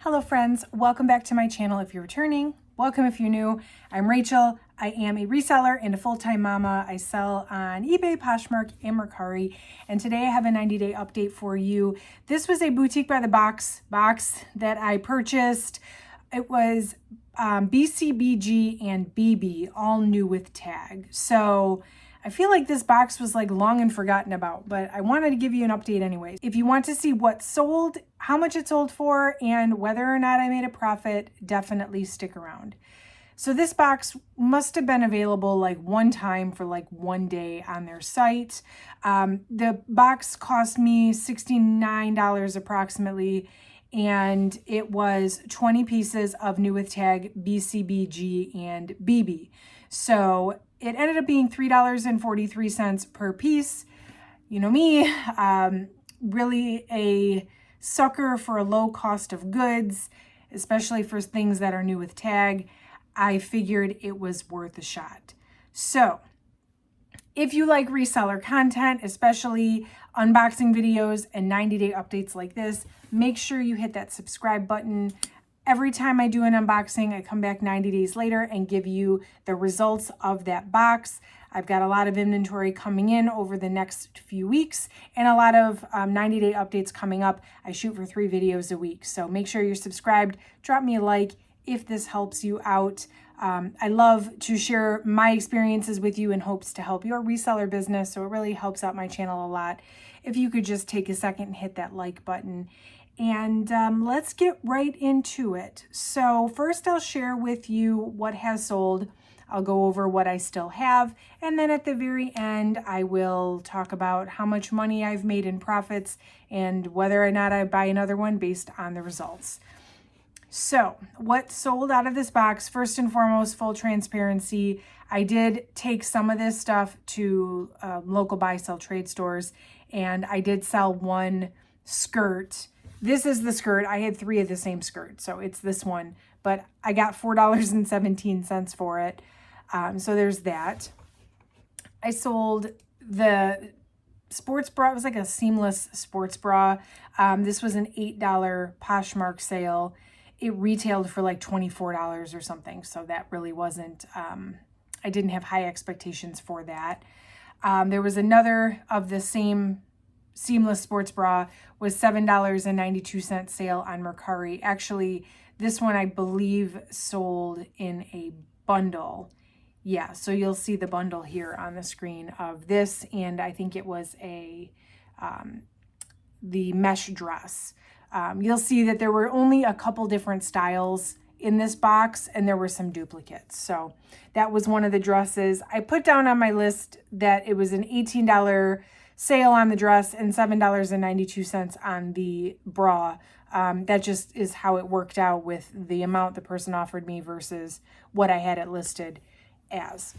Hello friends, welcome back to my channel if you're returning. Welcome if you're new. I'm Rachel. I am a reseller and a full-time mama. I sell on eBay, Poshmark, and Mercari. And today I have a 90-day update for you. This was a Boutique by the box that I purchased. It was BCBG and Bebe, all new with tag. So I feel like this box was like long and forgotten about, but I wanted to give you an update anyway. If you want to see what sold, how much it sold for, and whether or not I made a profit, definitely stick around. So this box must have been available like one time for like one day on their site. The box cost me $69 approximately, and it was 20 pieces of new with tag BCBG and Bebe. So it ended up being $3.43 per piece. You know me, really a sucker for a low cost of goods, especially for things that are new with tag. I figured it was worth a shot. So if you like reseller content, especially unboxing videos and 90-day updates like this, make sure you hit that subscribe button. Every time I do an unboxing, I come back 90 days later and give you the results of that box. I've got a lot of inventory coming in over the next few weeks and a lot of 90-day updates coming up. I shoot for 3 videos a week. So make sure you're subscribed. Drop me a like if this helps you out. I love to share my experiences with you in hopes to help your reseller business. So it really helps out my channel a lot. If you could just take a second and hit that like button. And let's get right into it. So first I'll share with you what has sold. I'll go over what I still have. And then at the very end, I will talk about how much money I've made in profits and whether or not I buy another one based on the results. So what sold out of this box, first and foremost, full transparency. I did take some of this stuff to local buy sell trade stores, and I did sell one skirt. This is the skirt. I had 3 of the same skirt, so it's this one. But I got $4.17 for it. So there's that. I sold the sports bra. It was like a seamless sports bra. This was an $8 Poshmark sale. It retailed for like $24 or something. So that really wasn't, I didn't have high expectations for that. There was another of the same seamless sports bra was $7.92 sale on Mercari. Actually, this one I believe sold in a bundle. Yeah, so you'll see the bundle here on the screen of this, and I think it was a the mesh dress. You'll see that there were only a couple different styles in this box, and there were some duplicates. So that was one of the dresses. I put down on my list that it was an $18 sale on the dress and $7.92 on the bra. That just is how it worked out with the amount the person offered me versus what I had it listed as.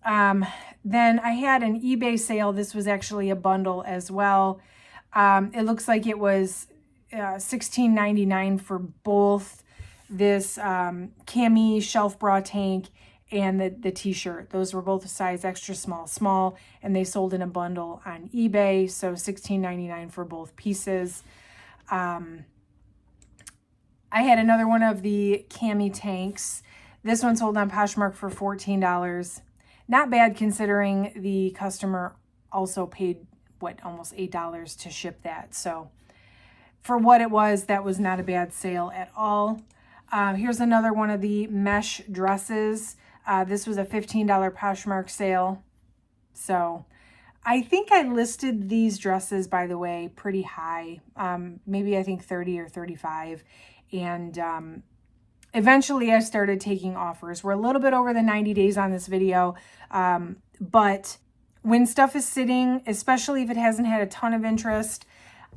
Then I had an eBay sale. This was actually a bundle as well. It looks like it was $16.99 for both this cami shelf bra tank and the t-shirt. Those were both a size extra small, and they sold in a bundle on eBay. So $16.99 for both pieces. I had another one of the cami tanks. This one sold on Poshmark for $14. Not bad considering the customer also paid, almost $8 to ship that. So for what it was, that was not a bad sale at all. Here's another one of the mesh dresses. This was a $15 Poshmark sale. So I think I listed these dresses, by the way, pretty high. Maybe I think 30 or 35. And eventually I started taking offers. We're a little bit over the 90 days on this video. But when stuff is sitting, especially if it hasn't had a ton of interest,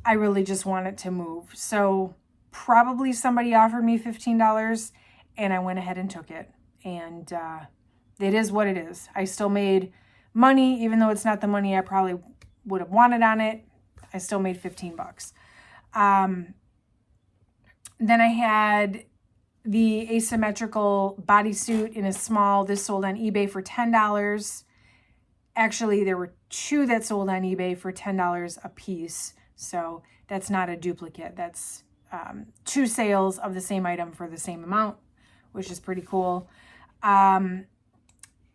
I really just want it to move. So probably somebody offered me $15 and I went ahead and took it. And it is what it is. I still made money, even though it's not the money I probably would have wanted on it. I still made 15 bucks. Then I had the asymmetrical bodysuit in a small. This sold on eBay for $10. Actually, there were 2 that sold on eBay for $10 a piece. So that's not a duplicate. That's 2 sales of the same item for the same amount, which is pretty cool.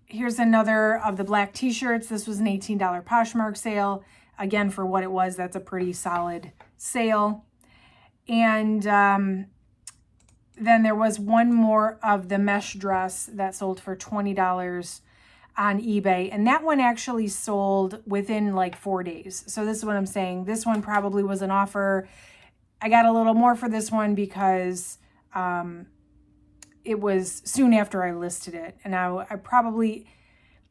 Here's another of the black t-shirts. This was an $18 Poshmark sale. Again, for what it was, that's a pretty solid sale. And then there was one more of the mesh dress that sold for $20 on eBay. And that one actually sold within like 4 days. So this is what I'm saying. This one probably was an offer. I got a little more for this one because it was soon after I listed it. And I probably,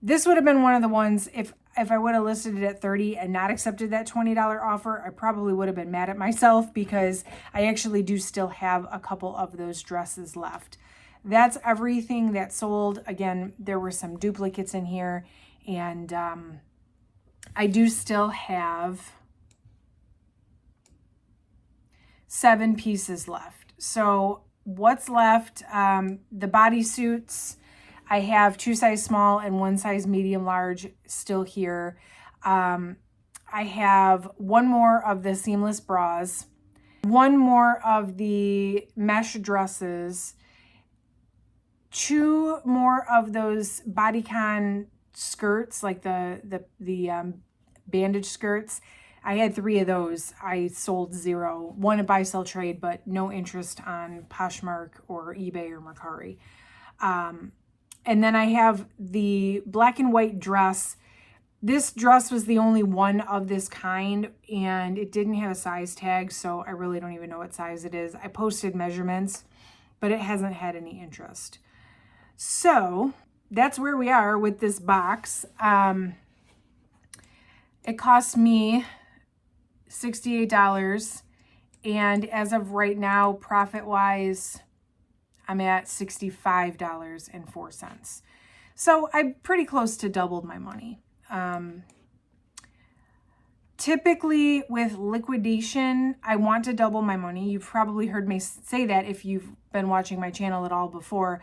this would have been one of the ones, if I would have listed it at 30 and not accepted that $20 offer, I probably would have been mad at myself because I actually do still have a couple of those dresses left. That's everything that sold. Again, there were some duplicates in here, and I do still have 7 pieces left. So what's left? The bodysuits, I have 2 size small and 1 size medium large still here. I have 1 more of the seamless bras, 1 more of the mesh dresses, 2 more of those bodycon skirts, like the bandage skirts. I had 3 of those. I sold 0. 1 a buy sell trade, but no interest on Poshmark or eBay or Mercari. And then I have the black and white dress. This dress was the only one of this kind, and it didn't have a size tag, so I really don't even know what size it is. I posted measurements, but it hasn't had any interest. So that's where we are with this box. It cost me $68, and as of right now, profit-wise, I'm at $65.04. So I'm pretty close to doubled my money. Typically with liquidation, I want to double my money. You've probably heard me say that if you've been watching my channel at all before.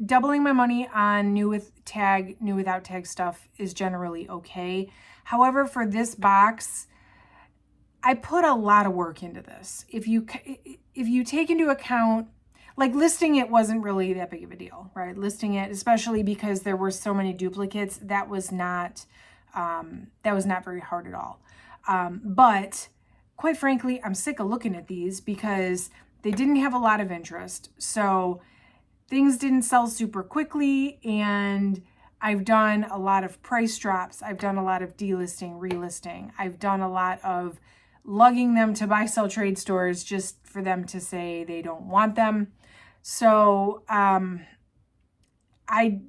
Doubling my money on new with tag, new without tag stuff is generally okay. However, for this box, I put a lot of work into this. If you take into account, like listing it wasn't really that big of a deal, right? Listing it, especially because there were so many duplicates, that was not very hard at all. But quite frankly, I'm sick of looking at these because they didn't have a lot of interest. So things didn't sell super quickly, and I've done a lot of price drops. I've done a lot of delisting, relisting. I've done a lot of lugging them to buy sell trade stores just for them to say they don't want them. So I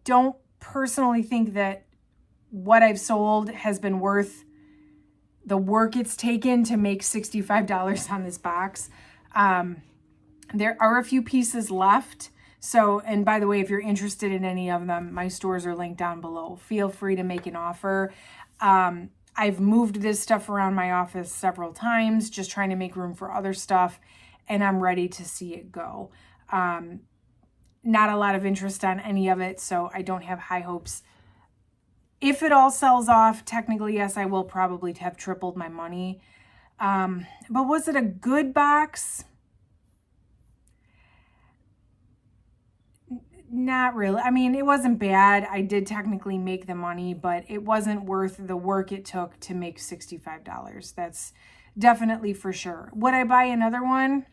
don't personally think that what I've sold has been worth the work it's taken to make $65 on this box. There are a few pieces left. So, and by the way, if you're interested in any of them, my stores are linked down below. Feel free to make an offer. I've moved this stuff around my office several times, just trying to make room for other stuff, and I'm ready to see it go. Not a lot of interest on any of it, so I don't have high hopes. If it all sells off, technically, yes, I will probably have tripled my money. But was it a good box? Not really. I mean, it wasn't bad. I did technically make the money, but it wasn't worth the work it took to make $65. That's definitely for sure. Would I buy another one?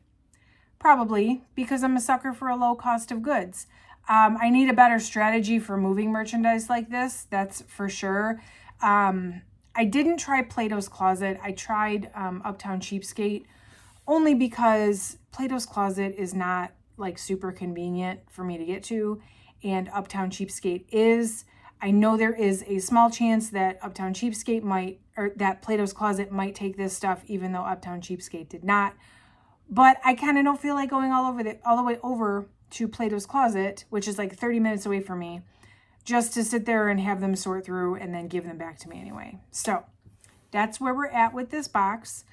Probably, because I'm a sucker for a low cost of goods. I need a better strategy for moving merchandise like this. That's for sure. I didn't try Plato's Closet. I tried Uptown Cheapskate only because Plato's Closet is not like super convenient for me to get to, and Uptown Cheapskate is. I know there is a small chance that Uptown Cheapskate might, or that Plato's Closet might take this stuff, even though Uptown Cheapskate did not. But I kind of don't feel like going all the way over to Plato's Closet, which is like 30 minutes away from me, just to sit there and have them sort through and then give them back to me anyway. So that's where we're at with this box.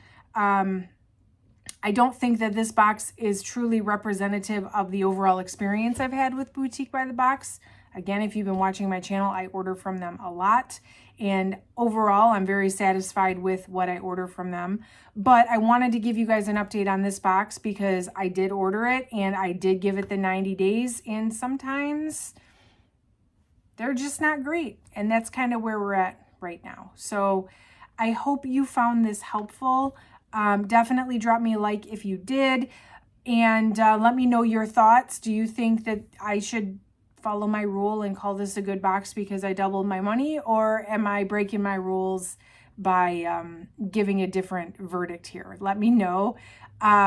I don't think that this box is truly representative of the overall experience I've had with Boutique by the Box. Again, if you've been watching my channel, I order from them a lot. And overall, I'm very satisfied with what I order from them. But I wanted to give you guys an update on this box because I did order it and I did give it the 90 days. And sometimes they're just not great. And that's kind of where we're at right now. So I hope you found this helpful. Definitely drop me a like if you did. And let me know your thoughts. Do you think that I should follow my rule and call this a good box because I doubled my money? Or am I breaking my rules by giving a different verdict here? Let me know.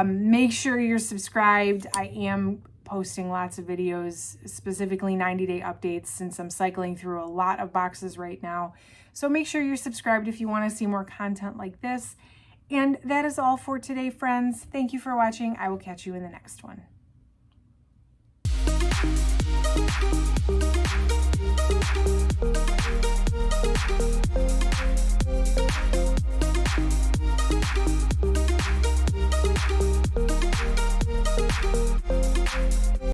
Make sure you're subscribed. I am posting lots of videos, specifically 90-day updates, since I'm cycling through a lot of boxes right now. So make sure you're subscribed if you want to see more content like this. And that is all for today, friends. Thank you for watching. I will catch you in the next one.